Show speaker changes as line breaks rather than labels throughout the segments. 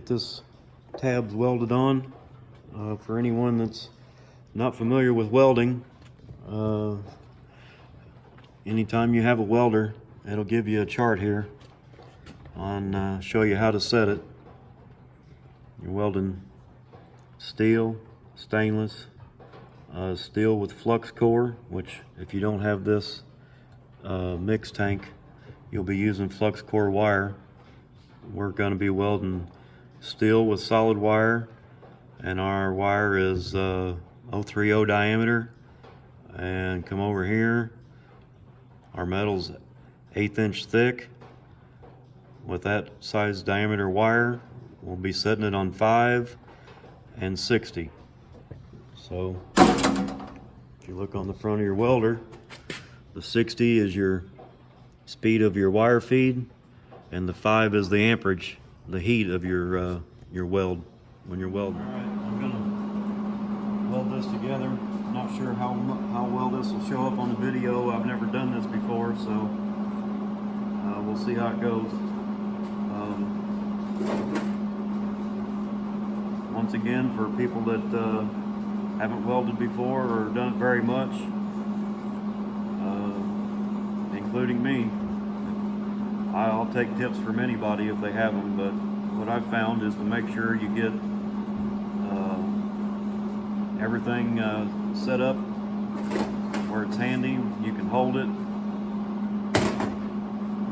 get this tabs welded on. For anyone that's not familiar with welding, anytime you have a welder, it'll give you a chart here on show you how to set it. You're welding steel, stainless, steel with flux core, which if you don't have this mix tank, you'll be using flux core wire. We're going to be welding steel with solid wire, and our wire is 030 diameter. And come over here, our metal's 1/8 inch thick. With that size diameter wire, we'll be setting it on 5 and 60. So if you look on the front of your welder, the 60 is your speed of your wire feed, and the 5 is the amperage, the heat of your weld when you're welding. All right, I'm gonna weld this together. Not sure how well this will show up on the video. I've never done this before, so we'll see how it goes. Once again, for people that haven't welded before or done it very much, including me, I'll take tips from anybody if they have them, but what I've found is to make sure you get everything set up where it's handy, you can hold it.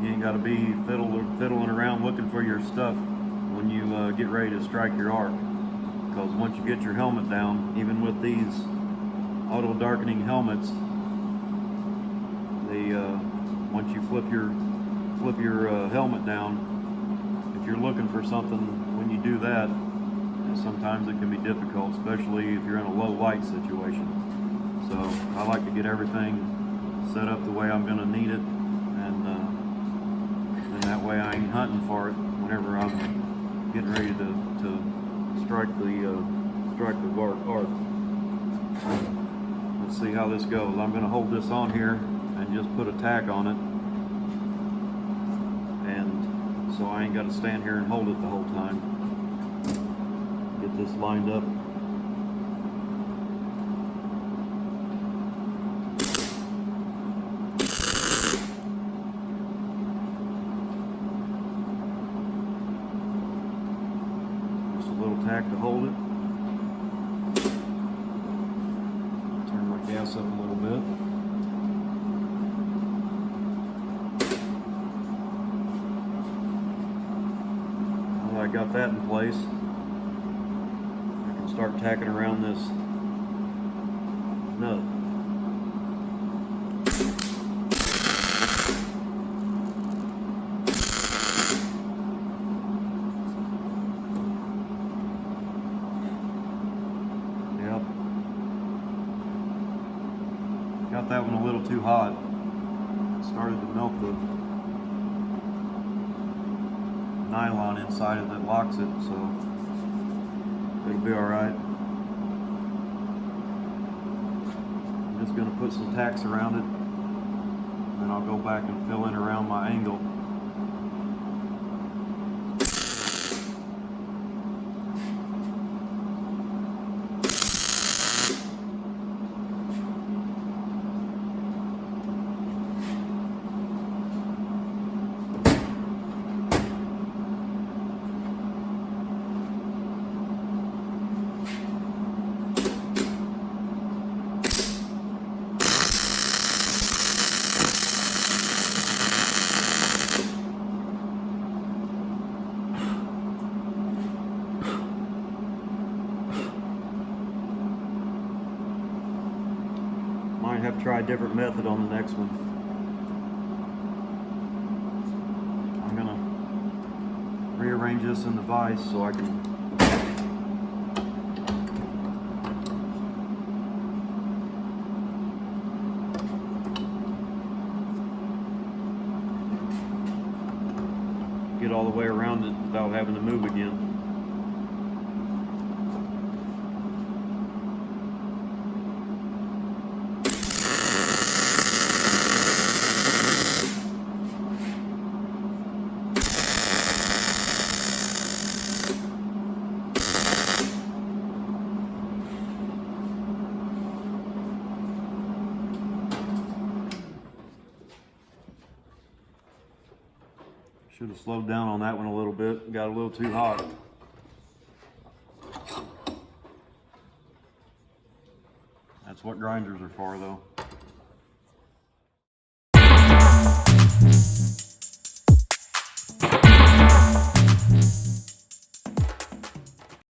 You ain't got to be fiddling around looking for your stuff when you get ready to strike your arc. Because once you get your helmet down, even with these auto darkening helmets, once you flip your helmet down, if you're looking for something when you do that, sometimes it can be difficult, especially if you're in a low light situation. So I like to get everything set up the way I'm going to need it, and that way I ain't hunting for it whenever I'm getting ready to strike the arc. Let's see how this goes. I'm going to hold this on here and just put a tack on it, and so I ain't got to stand here and hold it the whole time. Get this lined up. Just a little tack to hold it. Turn my gas up a little bit. Now that I got that in place, start tacking around this nut. Yep. Got that one a little too hot. Started to melt the nylon inside it that locks it, so it'll be all right. I'm just going to put some tacks around it, then I'll go back and fill in around my angle. Might have to try a different method on the next one. I'm gonna rearrange this in the vise so I can get all the way around it without having to move again. Should have slowed down on that one a little bit. Got a little too hot. That's what grinders are for, though.